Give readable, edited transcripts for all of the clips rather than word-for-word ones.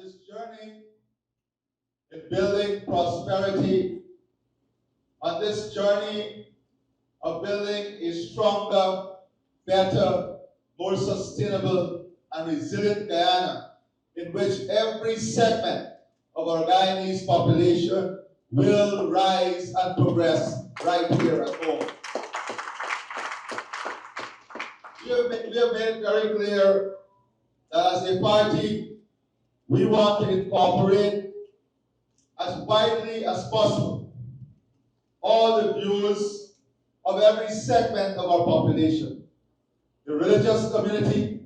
this journey in building prosperity, on this journey of building a stronger, better, more sustainable and resilient Guyana, in which every segment of our Guyanese population will rise and progress right here at home. We have made very clear that as a party, we want to incorporate as widely as possible all the views of every segment of our population. The religious community,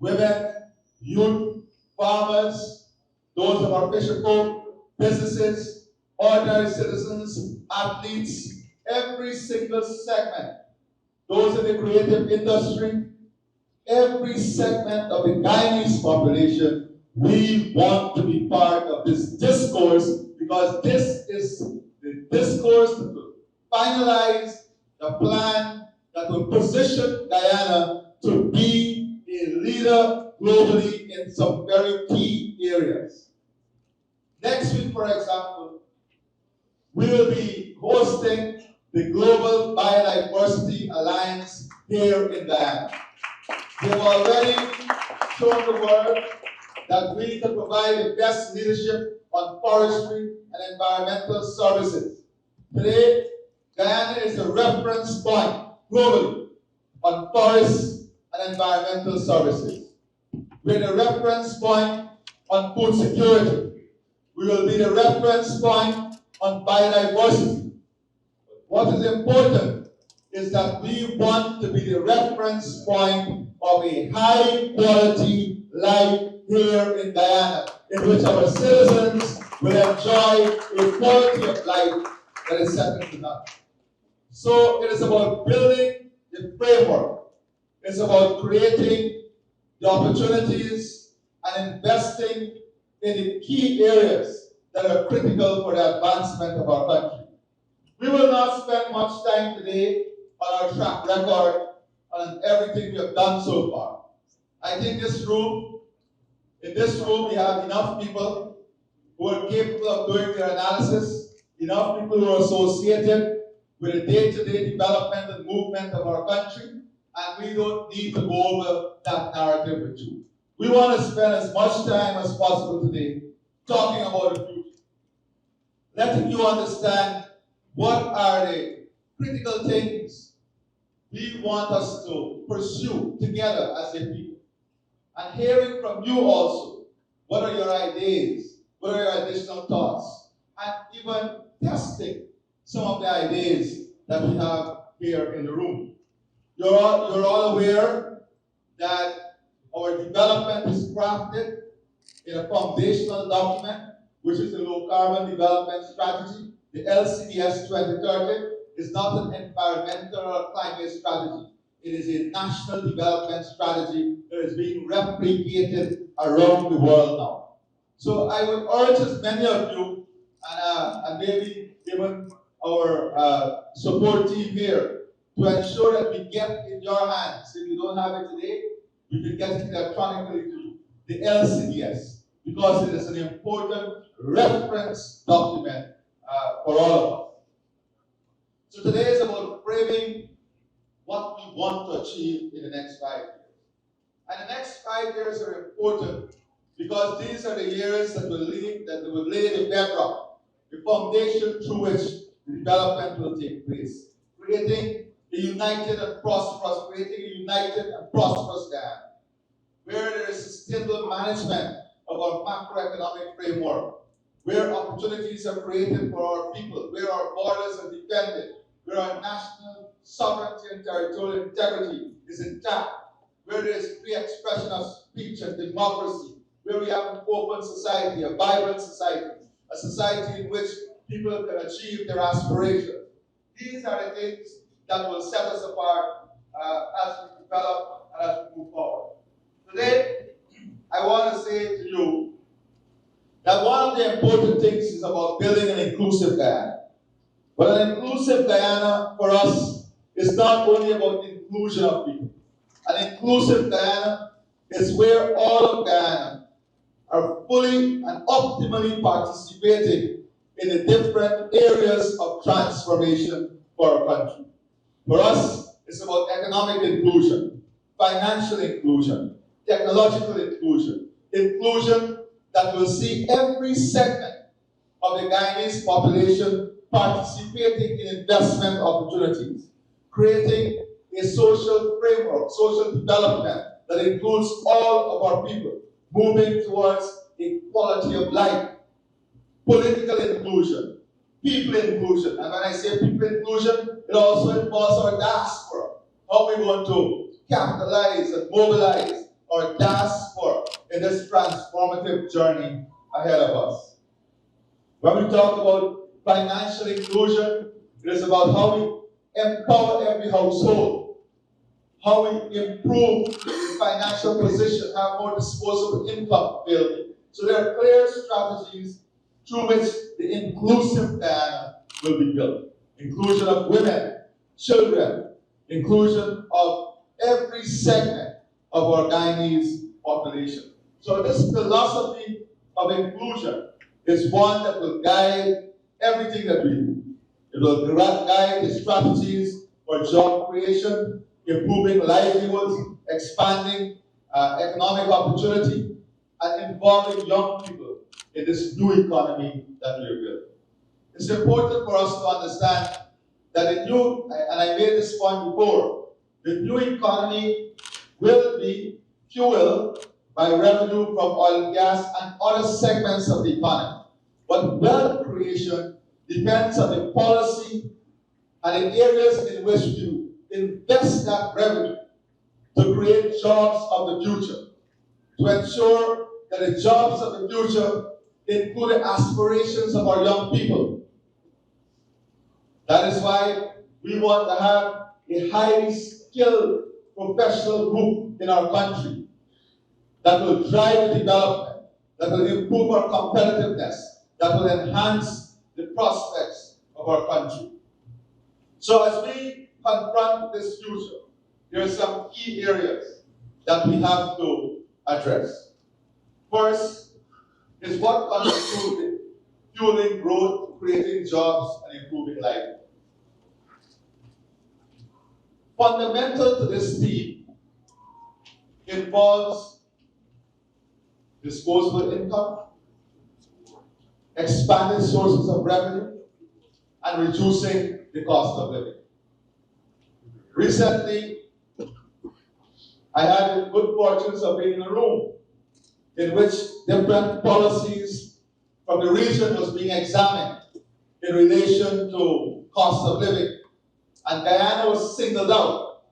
women, youth, farmers, those of our fisherfolk, businesses, ordinary citizens, athletes, every single segment, those in the creative industry, every segment of the Guyanese population, we want to be part of this discourse, because this is the discourse that will finalize the plan that will position Guyana to be a leader globally in some very key areas. Next week, for example, we will be hosting the Global Biodiversity Alliance here in Guyana. We have already shown the world that we can provide the best leadership on forestry and environmental services. Today, Guyana is a reference point globally on forests and environmental services. We're the reference point on food security. We will be the reference point on biodiversity. What is important is that we want to be the reference point of a high quality life here in Guyana, in which our citizens will enjoy a quality of life that is second to none. So it is about building the framework. It's about creating the opportunities and investing in the key areas that are critical for the advancement of our country. We will not spend much time today on our track record on everything we have done so far. I think in this room we have enough people who are capable of doing their analysis, enough people who are associated with the day-to-day development and movement of our country, and we don't need to go over that narrative with you. We want to spend as much time as possible today talking about the future, letting you understand what are the critical things we want us to pursue together as a people. And hearing from you also, what are your ideas, what are your additional thoughts, and even testing some of the ideas that we have here in the room. You're all aware that our development is crafted in a foundational document, which is the Low Carbon Development Strategy. The LCDS 2030 is not an environmental or climate strategy. It is a national development strategy that is being replicated around the world now. So I would urge as many of you, and maybe even our support team here, to ensure that we get in your hands, if you don't have it today, we can get it electronically to you, the LCDS, because it is an important reference document for all of us. So today is about framing what we want to achieve in the next 5 years. And the next 5 years are important because these are the years that will lay the bedrock, the foundation through which the development will take place, creating a united and prosperous Guyana, where there is sustainable management of our macroeconomic framework, where opportunities are created for our people, where our borders are defended, where our national sovereignty and territorial integrity is intact, where there is free expression of speech and democracy, where we have an open society, a vibrant society, a society in which people can achieve their aspirations. These are the things that will set us apart as we develop and as we move forward. Today, I want to say to you that one of the important things is about building an inclusive Guyana. But an inclusive Guyana for us is not only about the inclusion of people. An inclusive Guyana is where all of Guyana are fully and optimally participating in the different areas of transformation for our country. For us, it's about economic inclusion, financial inclusion, technological inclusion, inclusion that will see every segment of the Guyanese population participating in investment opportunities, creating a social framework, social development that includes all of our people, moving towards equality of life, political inclusion, people inclusion. And when I say people inclusion, it also involves our diaspora. How we're going to capitalize and mobilize our diaspora in this transformative journey ahead of us. When we talk about financial inclusion, it is about how we empower every household, how we improve the financial position, have more disposable income available. So there are clear strategies through which the inclusive plan will be built. Inclusion of women, children, inclusion of every segment of our Guyanese population. So this philosophy of inclusion is one that will guide everything that we do. It will guide the strategies for job creation, improving livelihoods, expanding economic opportunity, and involving young people in this new economy that we are building. It's important for us to understand that the new, and I made this point before, the new economy will be fueled by revenue from oil and gas and other segments of the economy. But wealth creation depends on the policy and the areas in which you invest that revenue to create jobs of the future, to ensure that the jobs of the future include the aspirations of our young people. That is why we want to have a highly skilled professional group in our country that will drive the development, that will improve our competitiveness, that will enhance the prospects of our country. So as we confront this future, there are some key areas that we have to address. First is what constitutes fueling growth, creating jobs, and improving life. Fundamental to this theme involves disposable income, expanded sources of revenue, and reducing the cost of living. Recently, I had the good fortunes of being in a room in which different policies from the region was being examined in relation to cost of living. And Guyana was singled out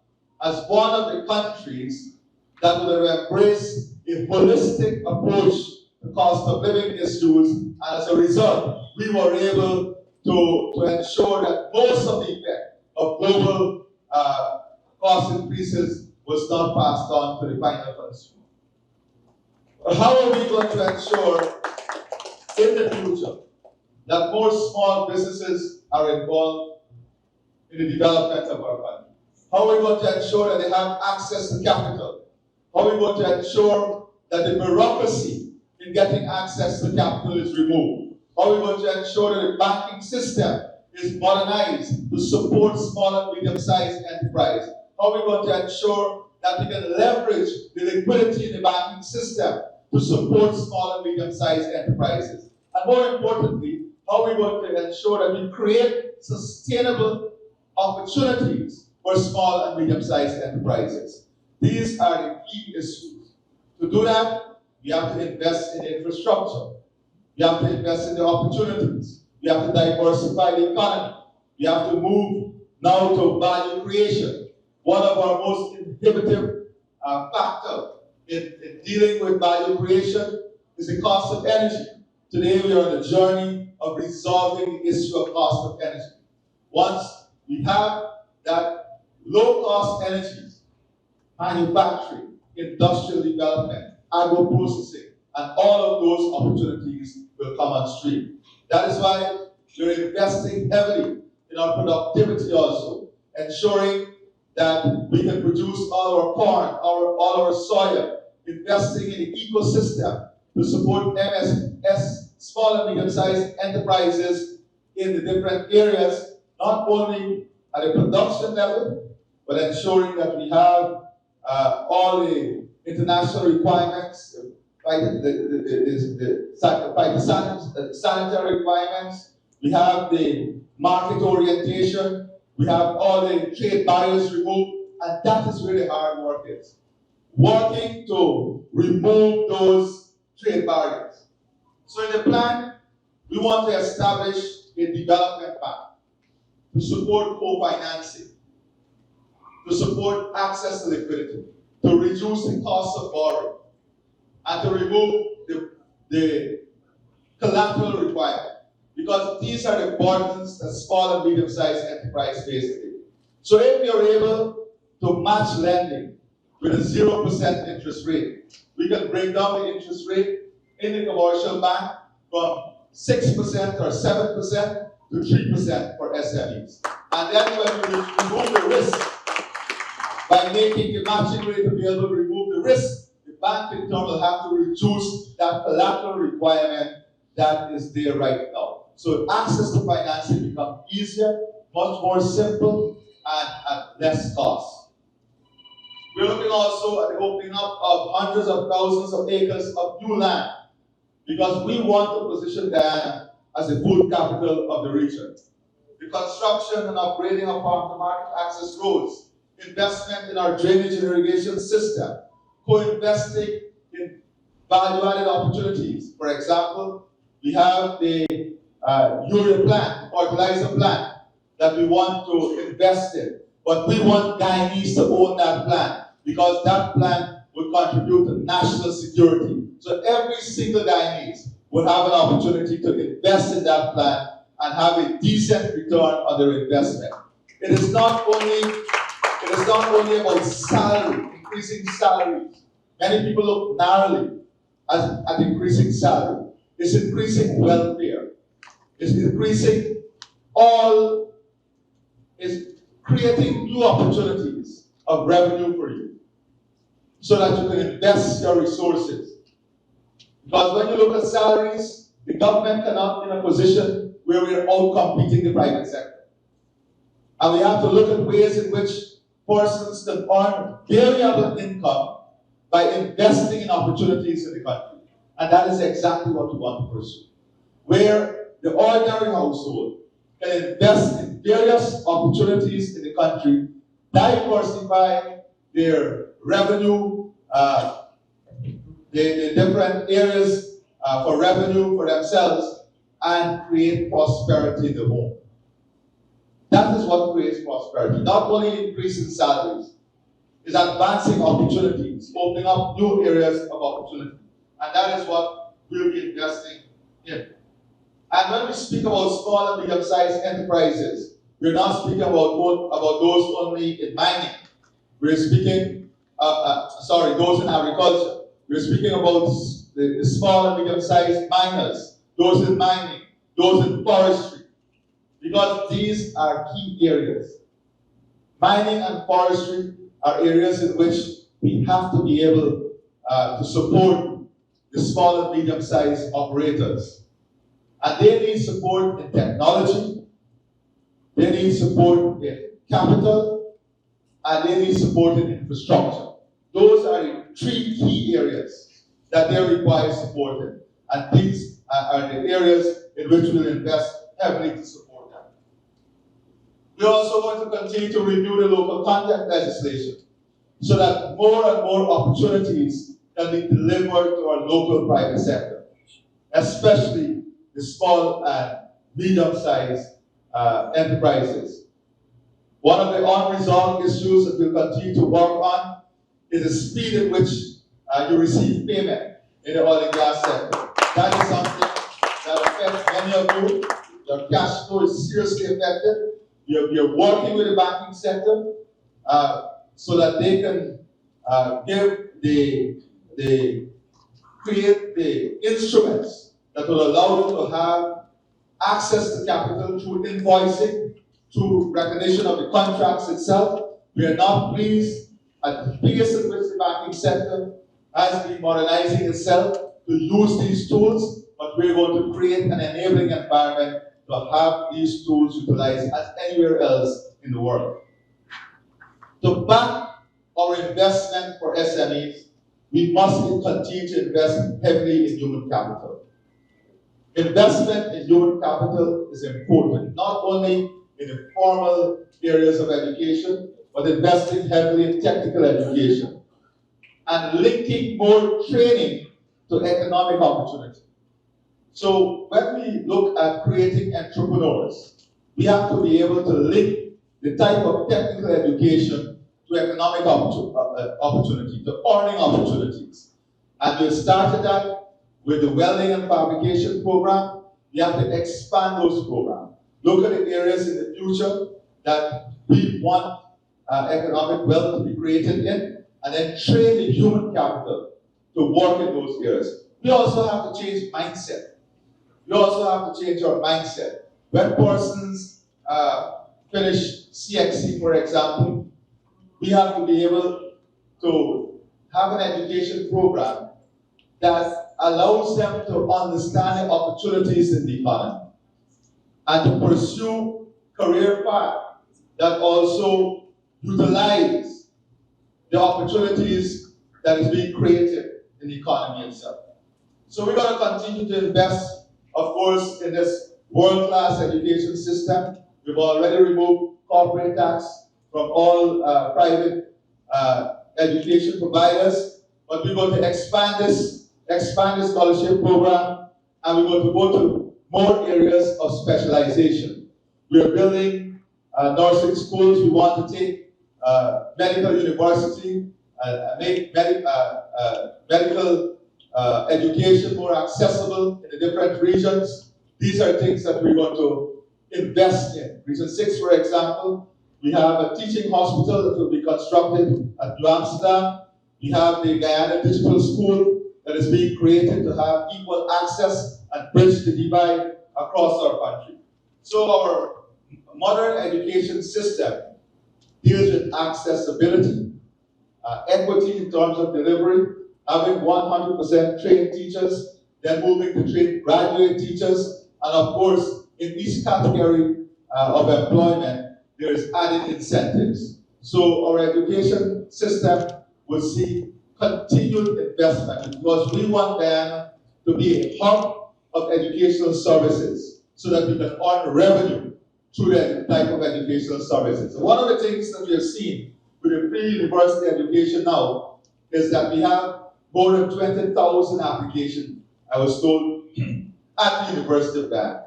as one of the countries that would have embraced a holistic approach to cost of living issues, and as a result, we were able to ensure that most of the effect of global cost increases was not passed on to the final consumer. But how are we going to ensure in the future that more small businesses are involved in the development of our country? How are we going to ensure that they have access to capital? How are we going to ensure that the bureaucracy in getting access to capital is removed? How are we going to ensure that the banking system is modernized to support small and medium-sized enterprise? How are we going to ensure that we can leverage the liquidity in the banking system to support small and medium-sized enterprises? And more importantly, how are we going to ensure that we create sustainable opportunities for small and medium-sized enterprises? These are the key issues. To do that, we have to invest in infrastructure. We have to invest in the opportunities. We have to diversify the economy. We have to move now to value creation. One of our most inhibitive factors in dealing with value creation is the cost of energy. Today we are on a journey of resolving the issue of cost of energy. Once we have that low-cost energies, manufacturing, industrial development, agro-processing, and all of those opportunities will come on stream. That is why we're investing heavily in our productivity also, ensuring that we can produce all our corn, all our soya, investing in the ecosystem to support MSS, small and medium-sized enterprises in the different areas, not only at a production level, but ensuring that we have all the international requirements, sanitary requirements, we have the market orientation, we have all the trade barriers removed, and that is where the hard work is. Working to remove those trade barriers. So in the plan, we want to establish a development plan to support co-financing, to support access to liquidity, to reduce the cost of borrowing, and to remove the collateral requirement. Because these are the burdens that small and medium-sized enterprise face today. So if you're able to match lending with a 0% interest rate, we can bring down the interest rate in the commercial bank from 6% or 7% to 3% for SMEs. And then when we remove the risk, by making the matching rate to be able to remove the risk, the bank in turn will have to reduce that collateral requirement that is there right now. So access to financing becomes easier, much more simple, and at less cost. We're looking also at the opening up of hundreds of thousands of acres of new land, because we want to position Guyana as the food capital of the region. The construction and upgrading of farm-to-market access roads, investment in our drainage and irrigation system, co-investing in value-added opportunities. For example, we have the urea plant, fertilizer plant that we want to invest in. But we want Guyanese to own that plant, because that plant will contribute to national security. So every single Guyanese will have an opportunity to invest in that plant and have a decent return on their investment. It is not only about salary, increasing salaries. Many people look narrowly at increasing salary. It's increasing welfare. It's increasing it's creating new opportunities of revenue for you, so that you can invest your resources. Because when you look at salaries, the government cannot be in a position where we are out competing the private sector. And we have to look at ways in which persons can earn variable income by investing in opportunities in the country. And that is exactly what we want to pursue. Where the ordinary household can invest in various opportunities in the country, diversify their revenue, the different areas for revenue for themselves, and create prosperity in the home. That is what creates prosperity. Not only increasing salaries, it's advancing opportunities, opening up new areas of opportunity. And that is what we'll be investing in. And when we speak about small and medium-sized enterprises, we're not speaking about those only in mining. We're speaking, those in agriculture. We're speaking about the small and medium-sized miners, those in mining, those in forestry, because these are key areas. Mining and forestry are areas in which we have to be able to support the small and medium-sized operators. And they need support in technology, they need support in capital, and they need support in infrastructure. Those are the three key areas that they require support in. And these are the areas in which we'll invest heavily to support them. We also want to continue to review the local content legislation so that more and more opportunities can be delivered to our local private sector, especially the small and medium-sized enterprises. One of the unresolved issues that we'll continue to work on is the speed at which you receive payment in the oil and gas sector. That is something that affects many of you. Your cash flow is seriously affected. You're working with the banking sector so that they can create the instruments that will allow you to have access to capital through invoicing, through recognition of the contracts itself. We are not pleased at the pace at which the banking sector has been modernizing itself to use these tools, but we're going to create an enabling environment to have these tools utilized as anywhere else in the world. To back our investment for SMEs, we must continue to invest heavily in human capital. Investment in human capital is important, not only in the formal areas of education, but investing heavily in technical education and linking more training to economic opportunity. So when we look at creating entrepreneurs, we have to be able to link the type of technical education to economic opportunity, to earning opportunities. And we started that with the welding and fabrication program. We have to expand those programs. Look at the areas in the future that we want economic wealth to be created in, and then train the human capital to work in those areas. We also have to change mindset. We also have to change our mindset. When persons finish CXC, for example, we have to be able to have an education program that allows them to understand the opportunities in the economy and to pursue career paths that also utilize the opportunities that is being created in the economy itself. So we're going to continue to invest, of course, in this world-class education system. We've already removed corporate tax from all private education providers, but we're going to expand this scholarship program, and we're going to go to more areas of specialization. We are building nursing schools. We want to take medical university, make medical education more accessible in the different regions. These are things that we're going to invest in. Region 6, for example, we have a teaching hospital that will be constructed at New Amsterdam. We have the Guyana Digital School that is being created to have equal access and bridge the divide across our country. So our modern education system deals with accessibility, equity in terms of delivery, having 100% trained teachers, then moving to train graduate teachers, and of course, in each category of employment, there is added incentives. So our education system will see continued investment because we want them to be a hub of educational services so that we can earn revenue through that type of educational services. And one of the things that we have seen with the pre-university education now is that we have more than 20,000 applications, I was told, at the University of Guyana.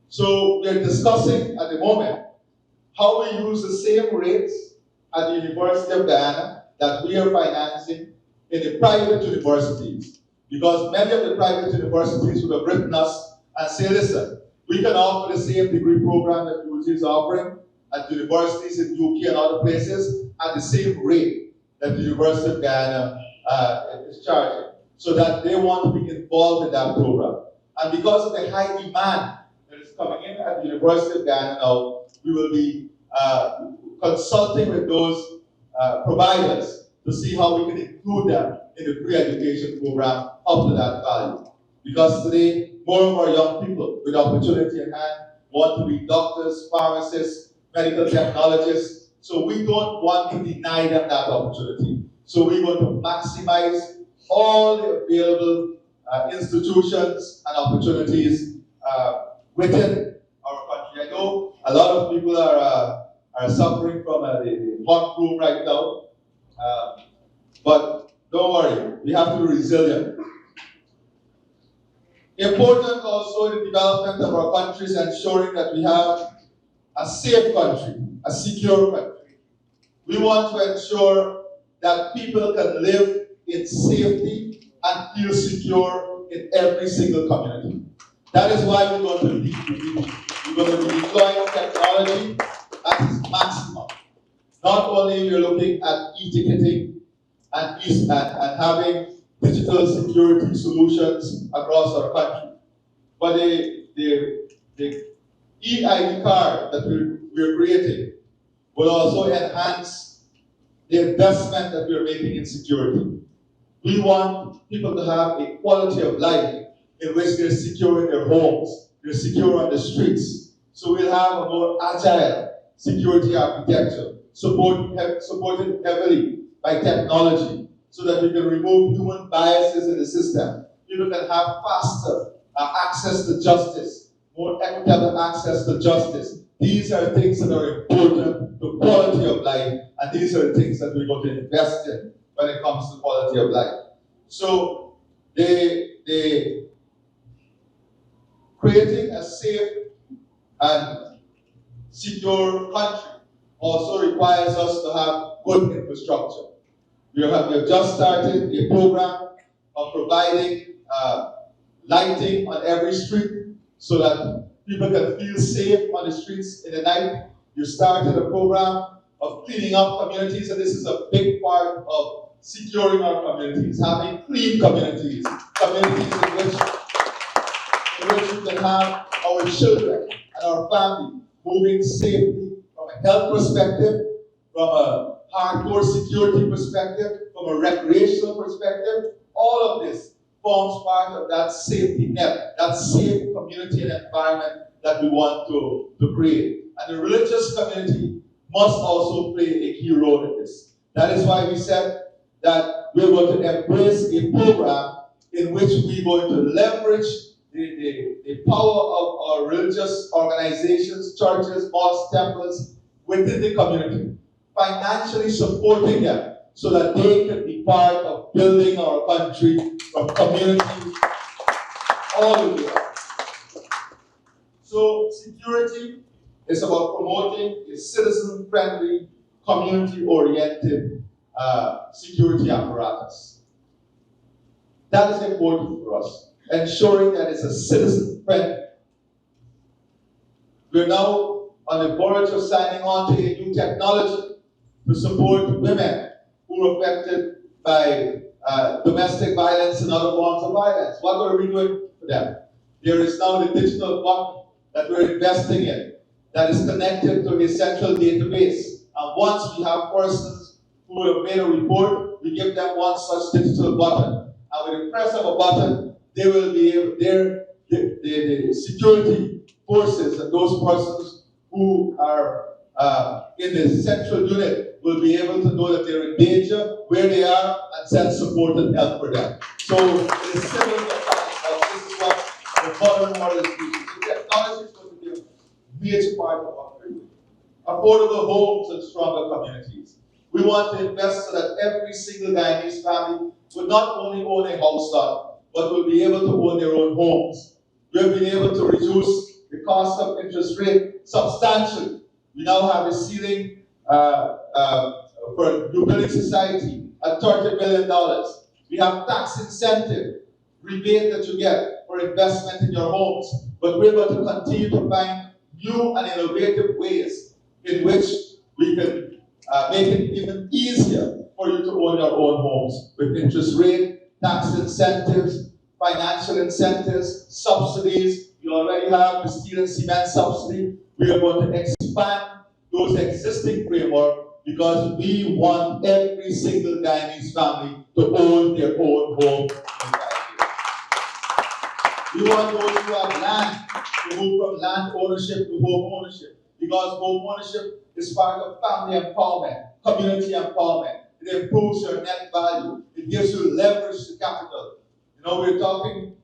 So we're discussing at the moment how we use the same rates at the University of Guyana that we are financing in the private universities. Because many of the private universities would have written us and say, listen, we can offer the same degree program that UT is offering at universities in UK and other places at the same rate that the University of Guyana is charging, so that they want to be involved in that program. And because of the high demand that is coming in at the University of Guyana now, we will be consulting with those providers to see how we can include them in the pre-education program up to that value. Because today, more of our young people with opportunity in hand want to be doctors, pharmacists, medical technologists. So we don't want to deny them that opportunity. So we want to maximize all the available institutions and opportunities within our country. I know a lot of people are suffering from the hot room right now, but don't worry, we have to be resilient. Important also in the development of our countries, ensuring that we have a safe country, a secure country. We want to ensure that people can live in safety and feel secure in every single community. That is why we're going to be deploying technology at its maximum. Not only we're looking at e-ticketing and having digital security solutions across our country, but the e-ID card that we're creating will also enhance the investment that we're making in security. We want people to have a quality of life in which they're secure in their homes, they're secure on the streets. So we'll have a more agile security architecture, supported heavily by technology, so that we can remove human biases in the system. People can have faster access to justice, more equitable access to justice. These are things that are important to quality of life, and these are the things that we're going to invest in when it comes to quality of life. So, they creating a safe and secure country also requires us to have good infrastructure. We have just started a program of providing lighting on every street so that people can feel safe on the streets in the night. You started a program of cleaning up communities, and this is a big part of securing our communities, having clean communities, communities in which we can have our children and our family moving safely from a health perspective, from a hardcore security perspective, from a recreational perspective. All of this forms part of that safety net, that safe community and environment that we want to create. And the religious community must also play a key role in this. That is why we said that we're going to embrace a program in which we're going to leverage the power of our religious organizations, churches, mosques, temples within the community, financially supporting them so that they can be part of building our country from communities all the way up. So security is about promoting a citizen-friendly, community-oriented security apparatus. That is important for us, ensuring that it's a citizen-friendly. We're now on the verge of signing on to a new technology to support women who are affected by domestic violence and other forms of violence. What are we doing for them? There is now the digital button that we're investing in that is connected to a central database. And once we have persons who have made a report, we give them one such digital button. And with the press of a button, they will be able, the security forces and those persons who are in the central unit will be able to know that they're in danger, where they are, and send support and help for them. So it is similar to this is what the modern world is doing. So technology is going to be a major part of what we're doing. Affordable homes and stronger communities. We want to invest so that every single Guyanese family will not only own a house lot, but will be able to own their own homes. We have been able to reduce the cost of interest rate substantially. We now have a ceiling for New Building Society at $30 billion. We have tax incentive rebate that you get for investment in your homes. But we're going to continue to find new and innovative ways in which we can make it even easier for you to own your own homes with interest rate, tax incentives, financial incentives, subsidies. You already have the steel and cement subsidy. We are going to expand those existing framework because we want every single Guyanese family to own their own home in 5 years. We want those who have land to move from land ownership to home ownership because home ownership is part of family empowerment, community empowerment. It improves your net value. It gives you leverage to capital. You know, we're talking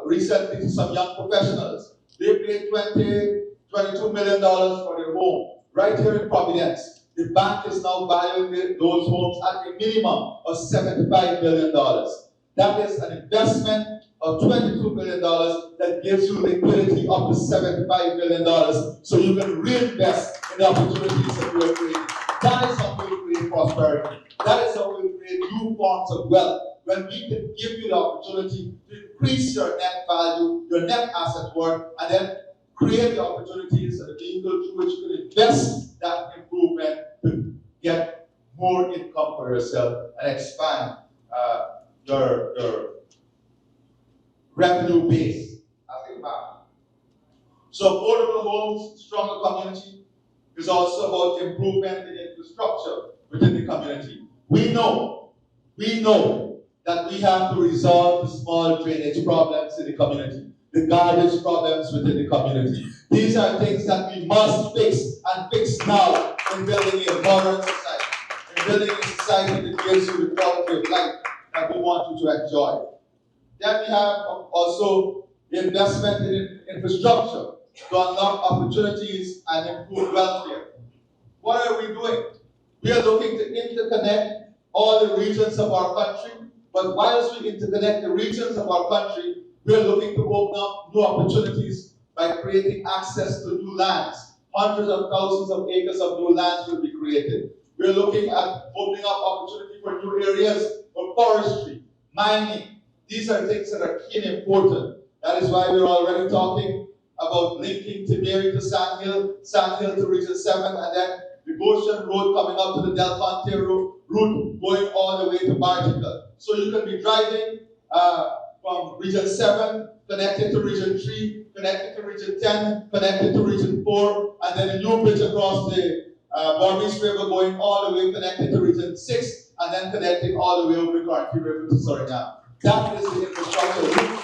recently to some young professionals. They paid $22 million for their home right here in Providence. The bank is now valuing those homes at a minimum of $75 million. That is an investment of $22 million that gives you liquidity up to $75 million so you can reinvest in the opportunities that you are creating. That is how we create prosperity. That is how we create new forms of wealth. When we can give you the opportunity to increase your net value, your net asset worth, and then create the opportunities and the vehicle through which you can invest that improvement to get more income for yourself and expand your revenue base as a family. So affordable homes, stronger community is also about improvement in infrastructure within the community. We know that we have to resolve the small drainage problems in the community, the garbage problems within the community. These are things that we must fix, and fix now, in building a modern society, in building a society that gives you the quality of life that we want you to enjoy. Then we have also investment in infrastructure to unlock opportunities and improve welfare. What are we doing? We are looking to interconnect all the regions of our country, but whilst we interconnect the regions of our country, we are looking to open up new opportunities by creating access to new lands. Hundreds of thousands of acres of new lands will be created. We are looking at opening up opportunity for new areas for forestry, mining. These are things that are key and important. That is why we're already talking about linking Timeri to Sand Hill to Region 7, and then the Goshen Road coming up to the Del Conte route going all the way to Bartica. So you can be driving from Region 7, connected to Region 3, connected to Region 10, connected to Region 4, and then a new bridge across the Barbies River going all the way connected to Region 6, and then connecting all the way over the Carnegie River to Suriname. That is the infrastructure route.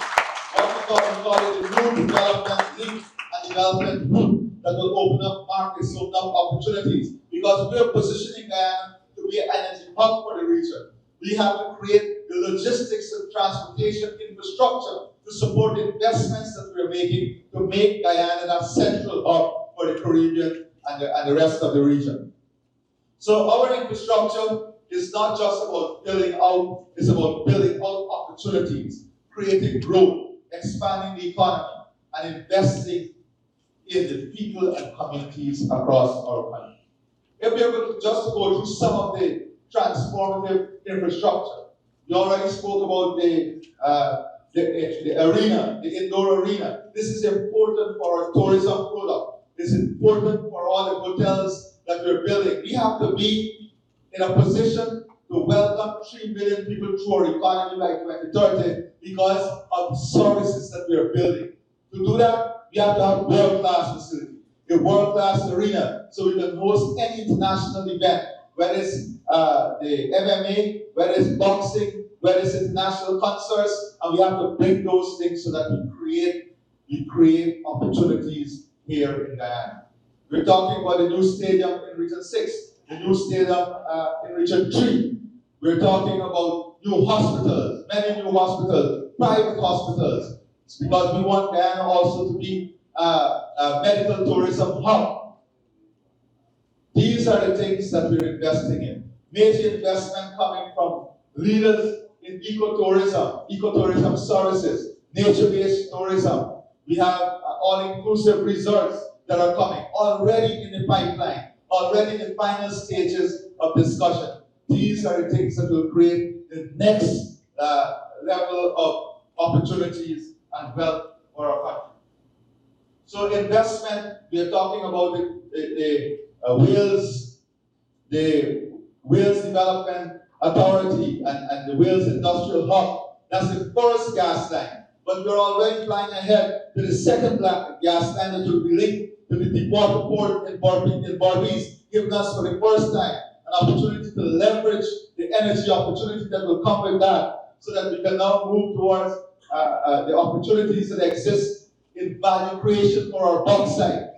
What we call it the new development link and development route that will open up markets, open up opportunities, because we are positioning Guyana to be an energy hub for the region. We have to create the logistics and transportation infrastructure to support the investments that we are making to make Guyana that central hub for the Caribbean and the rest of the region. So our infrastructure is not just about building out, it's about building out opportunities, creating growth, expanding the economy, and investing in the people and communities across our country. If we are going to just go through some of the transformative infrastructure, we already spoke about the arena, the indoor arena. This is important for our tourism product. It's important for all the hotels that we're building. We have to be in a position to welcome 3 million people through our economy by 2030 because of the services that we are building. To do that, we have to have world-class facility, a world-class arena, so we can host any international event, whether it's the MMA, whether it's boxing, whether it's international concerts, and we have to bring those things so that we create opportunities here in Guyana. We're talking about the new stadium in Region 6, the new stadium in Region 3. We're talking about new hospitals, many new hospitals, private hospitals. It's because we want Guyana also to be a medical tourism hub. These are the things that we're investing in. Major investment coming from leaders in ecotourism services, nature-based tourism. We have all-inclusive resorts that are coming, already in the pipeline, already in the final stages of discussion. These are the things that will create the next level of opportunities and wealth for our country. So investment, we are talking about the Wales Development Authority and the Wales Industrial Hub. That's the first gas line. But we're already planning ahead to the second gas line that will be linked to the deepwater port in Barbies, giving us for the first time an opportunity to leverage the energy opportunity that will come with that, so that we can now move towards the opportunities that exist in value creation for our bauxite,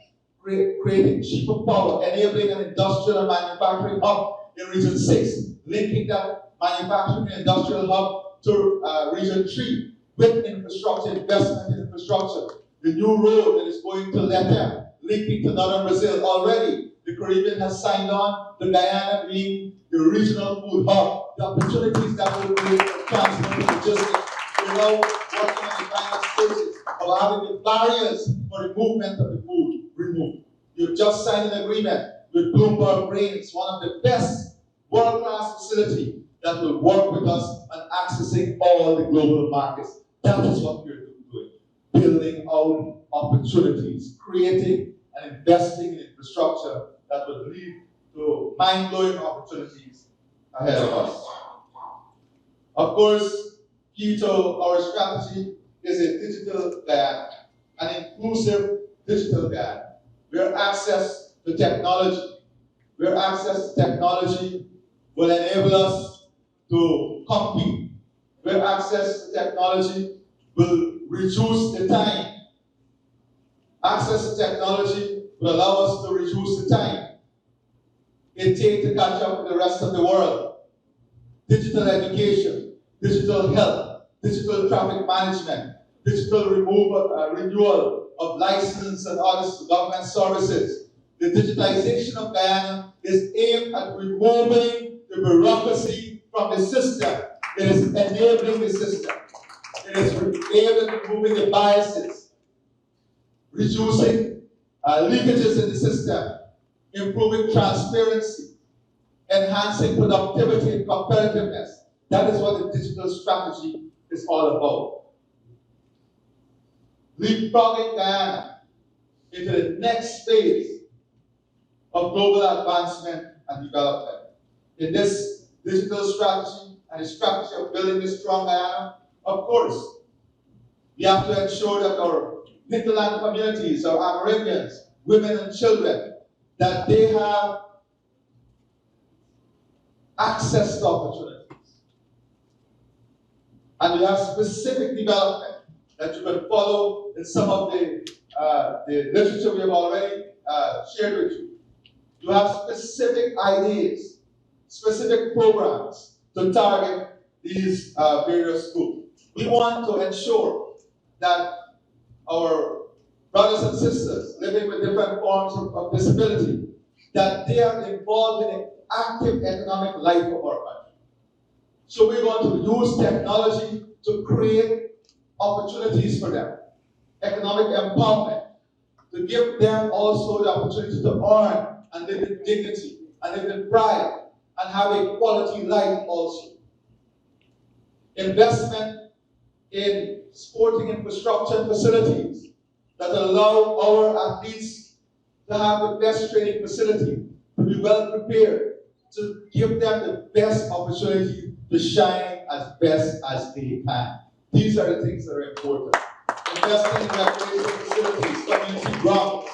creating cheaper power, enabling an industrial and manufacturing hub in Region 6, linking that manufacturing and industrial hub to Region 3 with infrastructure, investment in infrastructure. The new road that is going to Letem, linking to northern Brazil. Already, the Caribbean has signed on to Guyana being the regional food hub. The opportunities that will create for transport logistics. We're now working on the final stages of having the barriers for the movement of the food removed. You've just signed an agreement with Bloomberg Grains, one of the best world-class facility that will work with us on accessing all the global markets. That is what we're doing. Building out opportunities, creating and investing in infrastructure that will lead to mind-blowing opportunities ahead of us. Of course, key to our strategy is a digital Guyana, an inclusive digital Guyana, where access to technology will enable us to compete where access to technology will reduce the time. Access to technology will allow us to reduce the time it takes to catch up with the rest of the world. Digital education, digital health, digital traffic management, digital renewal of license and other government services. The digitization of Guyana is aimed at removing the bureaucracy from the system. It is enabling the system. It is aimed at removing the biases, reducing leakages in the system, improving transparency, enhancing productivity and competitiveness. That is what the digital strategy is all about. Leapfrogging Guyana into the next phase of global advancement and development. In this digital strategy and the strategy of building a strong Guyana, of course, we have to ensure that our hinterland communities, our Amerindians, women and children, that they have access to opportunities. And we have specific development that you can follow in some of the literature we have already shared with you. You have specific ideas, specific programs to target these various groups. We want to ensure that our brothers and sisters living with different forms of disability, that they are involved in the active economic life of our country. So we're going to use technology to create opportunities for them, economic empowerment, to give them also the opportunity to earn and live in dignity, and live in pride, and have a quality life also. Investment in sporting infrastructure and facilities that allow our athletes to have the best training facility, to be well prepared, to give them the best opportunity to shine as best as they can. These are the things that are important. Investing in recreation facilities, community grounds.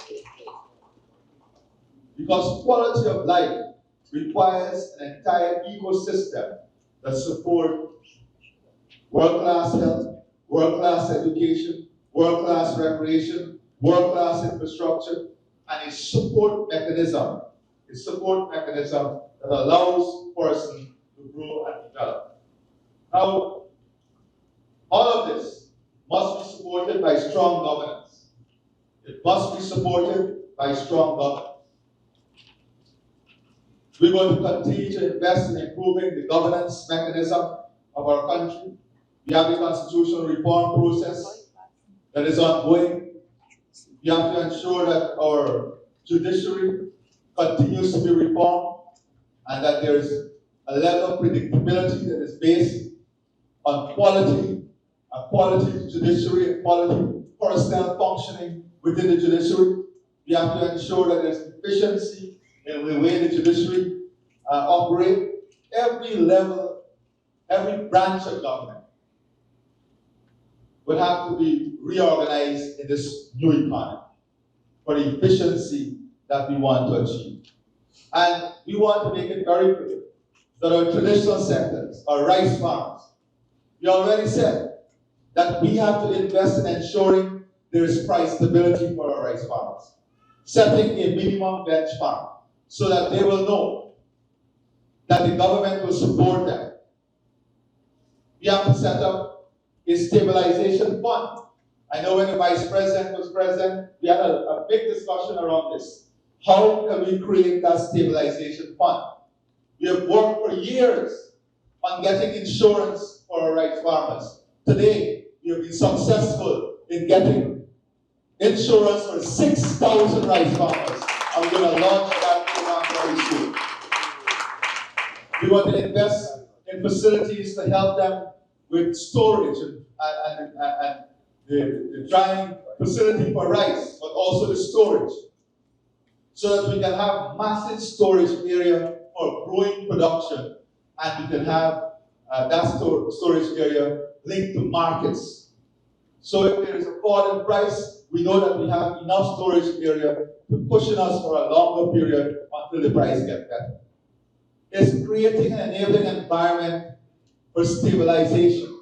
Because quality of life requires an entire ecosystem that supports world-class health, world-class education, world-class recreation, world-class infrastructure, and a support mechanism that allows persons to grow and develop. Now, all of this must be supported by strong governance. It must be supported by strong governance. We're going to continue to invest in improving the governance mechanism of our country. We have the constitutional reform process that is ongoing. We have to ensure that our judiciary continues to be reformed and that there is a level of predictability that is based on quality, a quality judiciary, and quality personnel functioning within the judiciary. We have to ensure that there's efficiency in the way the judiciary operate. Every level, every branch of government will have to be reorganized in this new economy for the efficiency that we want to achieve. And we want to make it very clear that our traditional sectors, our rice farms, we already said that we have to invest in ensuring there is price stability for our rice farmers, setting a minimum benchmark so that they will know that the government will support them. We have to set up a stabilization fund. I know when the Vice President was president, we had a big discussion around this. How can we create that stabilization fund? We have worked for years on getting insurance for our rice farmers. Today, we have been successful in getting insurance for 6,000 rice farmers. And we're going to launch that program very soon. We want to invest in facilities to help them with storage and the drying facility for rice, but also the storage, so that we can have massive storage area for growing production, and we can have that storage area linked to markets. So if there is a fall in price, we know that we have enough storage area to cushion us for a longer period until the price gets better. It's creating an enabling environment for stabilization.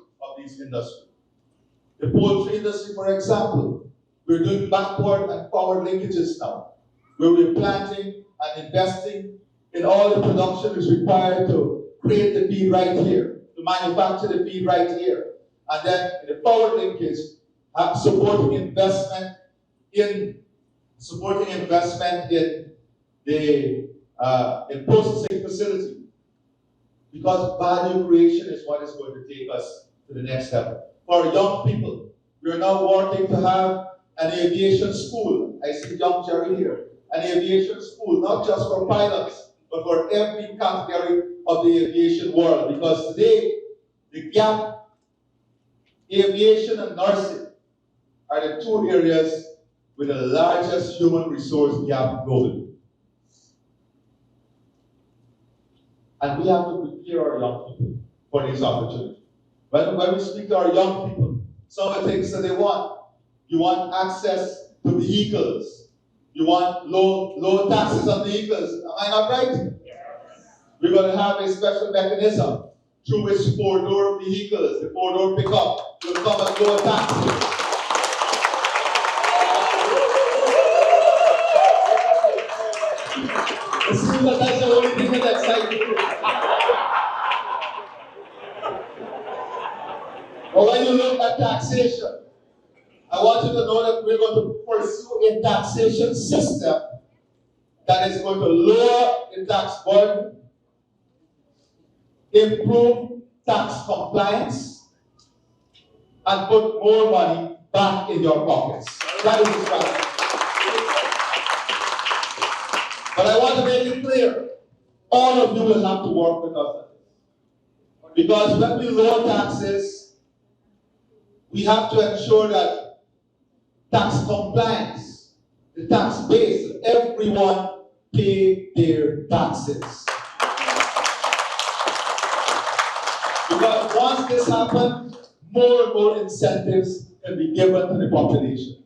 these industries. The poultry industry, for example, we're doing backward and forward linkages now, where we're planting and investing in all the production is required to create the feed right here, to manufacture the feed right here. And then in the forward linkage, supporting investment in the in processing facility. Because value creation is what is going to take us to the next level. For young people, we are now working to have an aviation school. I see young Jerry here. An aviation school, not just for pilots, but for every category of the aviation world. Because today, the gap, aviation and nursing, are the two areas with the largest human resource gap globally. And we have to prepare our young people for these opportunities. When we speak to our young people, some of the things that they want. You want access to vehicles. You want low taxes on vehicles. Am I not right? Yes. We're going to have a special mechanism through which four-door vehicles, the four-door pickup, will come at lower taxes. It seems that that's the only thing that excites me. But when you look at taxation, I want you to know that we're going to pursue a taxation system that is going to lower the tax burden, improve tax compliance, and put more money back in your pockets. That is the strategy. But I want to make it clear, all of you will have to work with us. Because when we lower taxes, we have to ensure that tax compliance, the tax base, everyone pay their taxes. Because once this happens, more and more incentives can be given to the population.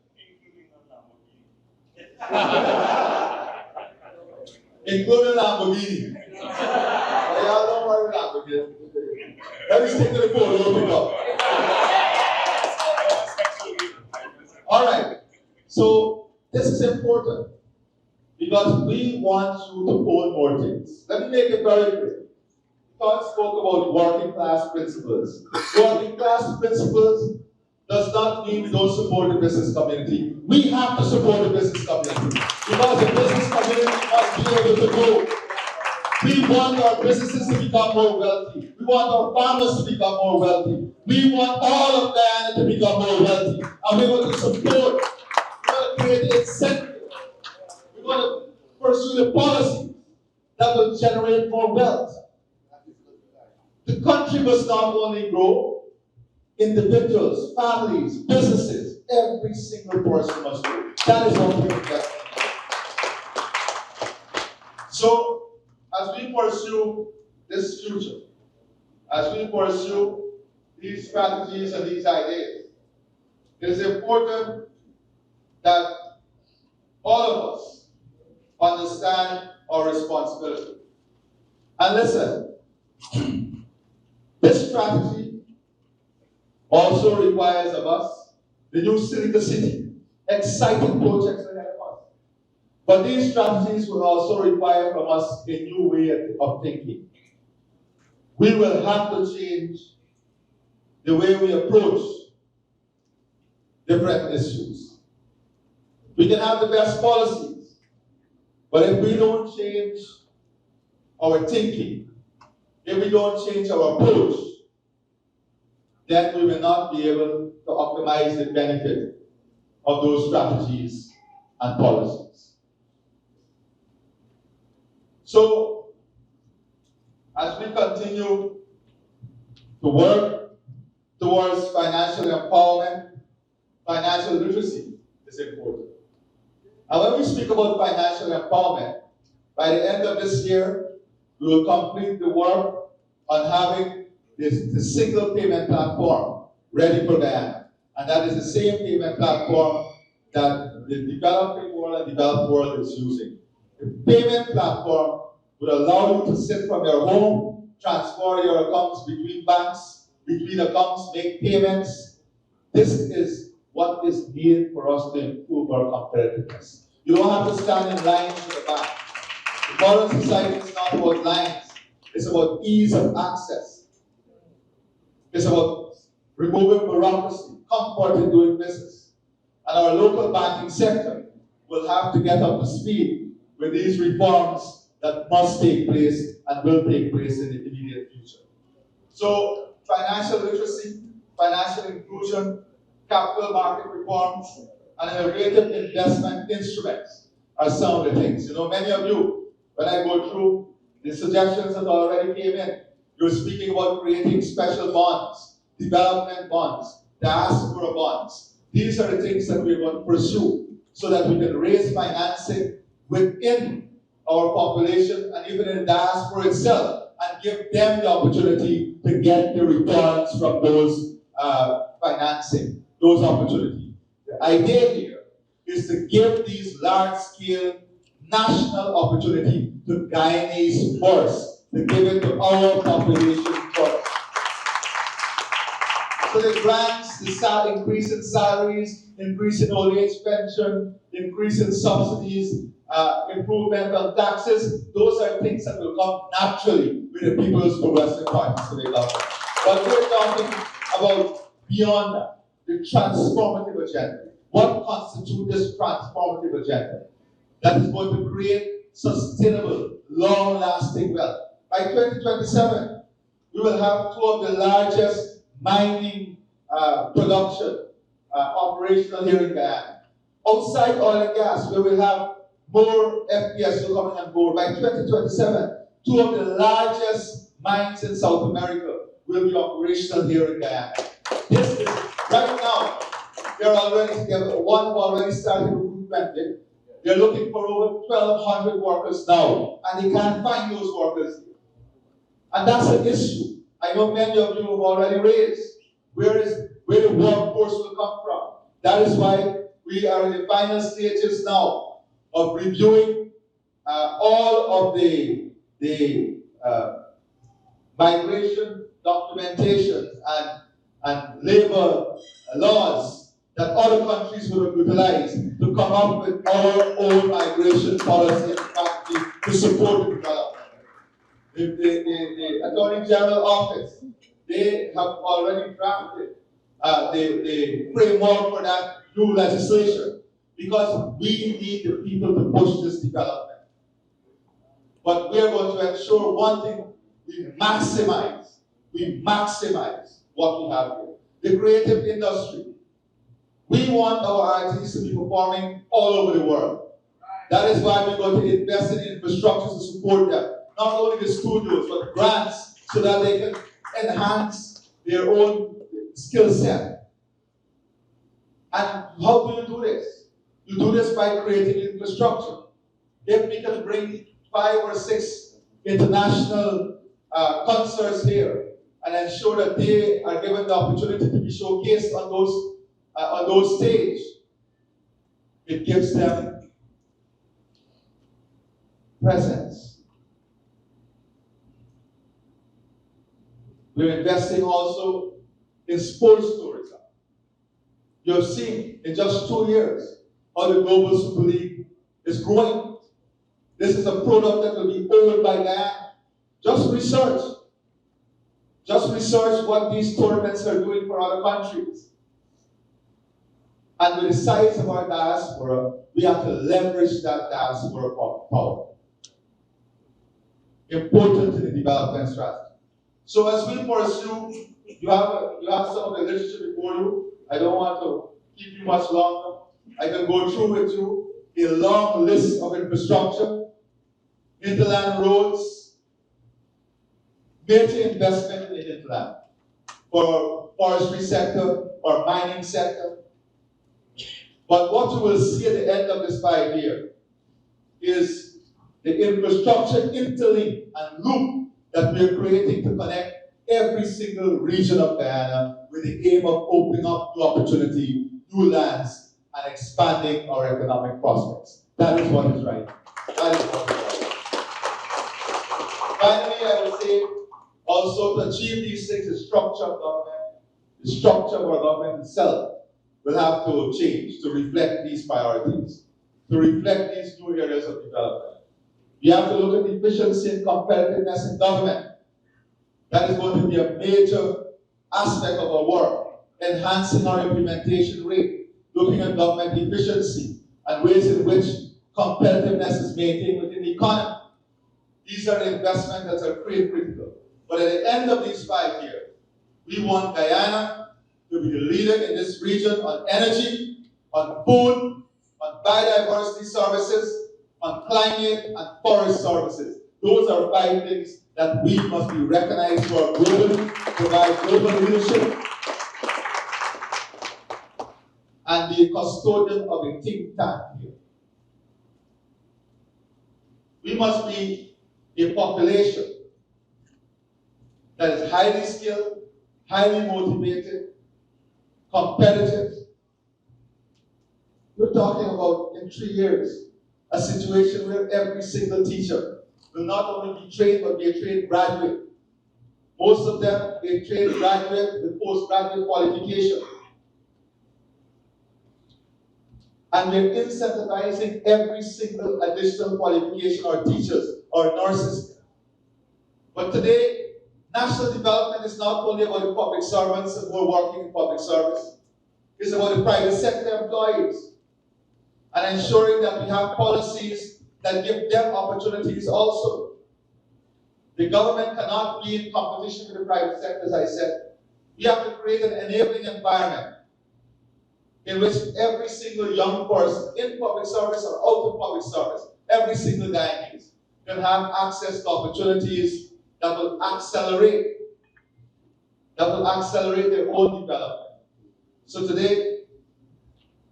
Including Lamborghini. Y'all don't worry about Lamborghini. Let me stick to the phone, we'll pick up. All right. So this is important because we want you to own more things. Let me make it very clear. God spoke about working class principles. Working class principles does not mean we don't support the business community. We have to support the business community because the business community must be able to grow. We want our businesses to become more wealthy. We want our farmers to become more wealthy. We want all of them to become more wealthy. And we want to support, we want to create incentives. We want to pursue the policies that will generate more wealth. The country must not only grow, individuals, families, businesses, every single person must grow. That is what we invest in. So, as we pursue this future, as we pursue these strategies and these ideas, it is important that all of us understand our responsibility. And listen, this strategy also requires of us the new city to city, exciting projects ahead of us. But these strategies will also require from us a new way of thinking. We will have to change the way we approach different issues. We can have the best policies, but if we don't change our thinking, if we don't change our approach, then we will not be able to optimize the benefit of those strategies and policies. So, as we continue to work towards financial empowerment, financial literacy is important. And when we speak about financial empowerment, by the end of this year, we will complete the work on having the single payment platform ready for Guyana. And that is the same payment platform that the developing world and developed world is using. The payment platform would allow you to sit from your home, transfer your accounts between banks, between accounts, make payments. This is what is needed for us to improve our competitiveness. You don't have to stand in lines in the bank. The modern society is not about lines. It's about ease of access. It's about removing bureaucracy, comfort in doing business. And our local banking sector will have to get up to speed with these reforms that must take place and will take place in the immediate future. So, financial literacy, financial inclusion, capital market reforms, and innovative investment instruments are some of the things. You know, many of you, when I go through the suggestions that already came in, you're speaking about creating special bonds, development bonds, diaspora bonds. These are the things that we're going to pursue so that we can raise financing within our population and even in the diaspora itself and give them the opportunity to get the returns from those financing, those opportunities. The idea here is to give these large-scale national opportunity to Guyanese first, to give it to our population first. So the grants, the increase in salaries, increase in old age pension, increase in subsidies, improvement on taxes, those are things that will come naturally with the People's Progressive Party today. But we're talking about beyond that, the transformative agenda. What constitutes this transformative agenda? That is going to create sustainable, long-lasting wealth. By 2027, we will have two of the largest mining production operational here in Guyana. Outside oil and gas, we will have more FPSO coming on board. By 2027, two of the largest mines in South America will be operational here in Guyana. This is, right now, one who already started recruitment. They're looking for over 1,200 workers now, and they can't find those workers. And that's an issue. I know many of you have already raised. Where the workforce will come from. That is why we are in the final stages now of reviewing all of the migration documentation and labor laws that other countries would have utilized to come up with our own migration policy and strategy to support the development. The Attorney General Office, they have already drafted the framework for that new legislation because we need the people to push this development. But we are going to ensure one thing, we maximize what we have here. The creative industry. We want our artists to be performing all over the world. That is why we're going to invest in infrastructure to support them. Not only the studios, but grants so that they can enhance their own skill set. And how do you do this? You do this by creating infrastructure. If we can bring 5 or 6 international concerts here and ensure that they are given the opportunity to be showcased on those stages, it gives them presence. We're investing also in sports tourism. You have seen in just 2 years how the Global Super League is growing. This is a product that will be owned by Guyana. Just research what these tournaments are doing for other countries. And with the size of our diaspora, we have to leverage that diaspora power. Important to the development strategy. So as we pursue, you have some of the literature before you. I don't want to keep you much longer. I can go through with you a long list of infrastructure, hinterland roads, major investment in the hinterland for forestry sector or mining sector. But what you will see at the end of this 5 years is the infrastructure interlink and loop that we are creating to connect every single region of Guyana with the aim of opening up new opportunity, new lands, and expanding our economic prospects. That is what is right. That is what is right. Finally, I will say Also, to achieve these things, the structure of government, the structure of our government itself will have to change to reflect these priorities, to reflect these new areas of development. We have to look at efficiency and competitiveness in government. That is going to be a major aspect of our work, enhancing our implementation rate, looking at government efficiency and ways in which competitiveness is maintained within the economy. These are the investments that are critical. But at the end of these 5 years, we want Guyana to be the leader in this region on energy, on food, on biodiversity services, on climate and forest services. Those are 5 things that we must be recognized for globally, provide global leadership, and the custodian of a think tank here. We must be a population that is highly skilled, highly motivated, competitive. We're talking about, in 3 years, a situation where every single teacher will not only be trained, but be a trained graduate. Most of them, a trained graduate with postgraduate qualification. And we're incentivizing every single additional qualification our teachers, our nurses. But today, national development is not only about the public servants who are working in public service. It's about the private sector employees and ensuring that we have policies that give them opportunities also. The government cannot be in competition with the private sector, as I said. We have to create an enabling environment in which every single young person in public service or out of public service, every single Guyanese can have access to opportunities that will accelerate their own development. So today,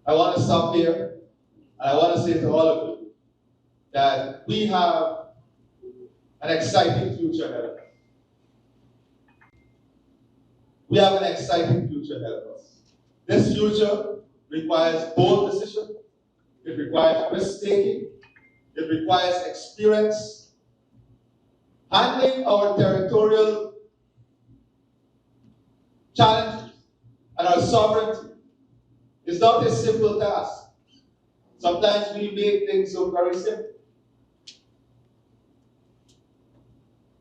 I want to stop here, and I want to say to all of you that we have an exciting future ahead of us. We have an exciting future ahead of us. This future requires bold decision, it requires risk-taking, it requires experience. Handling our territorial challenges and our sovereignty is not a simple task. Sometimes we make things so very simple.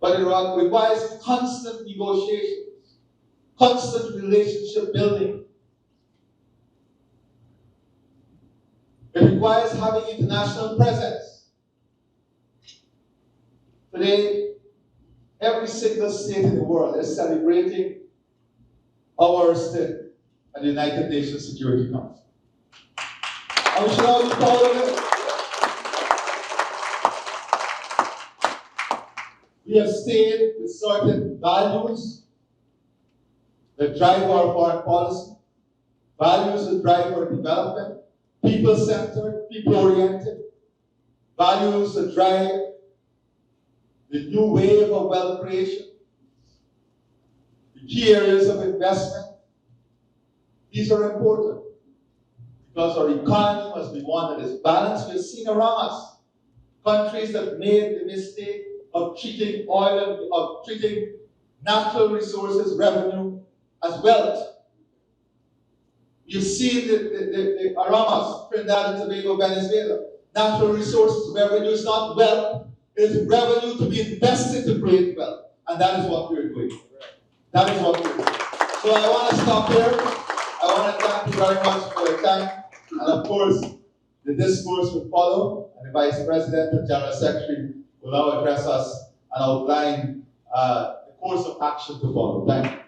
But it requires constant negotiations, constant relationship building. It requires having international presence. Today, every single state in the world is celebrating our stint at the United Nations Security Council. And we should all be proud of it. We have stayed with certain values that drive our foreign policy, values that drive our development, people-centered, people-oriented, values that drive the new wave of wealth creation, the key areas of investment. These are important because our economy must be one that is balanced. We're seeing around us countries that made the mistake of treating oil, of treating natural resources revenue as wealth. You see the around us, Trinidad and Tobago, Venezuela. Natural resources revenue is not wealth. It is revenue to be invested to create wealth. And that is what we're doing. That is what we're doing. So I want to stop here. I want to thank you very much for your time. And of course, the discourse will follow. And the Vice President and General Secretary will now address us and outline the course of action to follow. Thank you.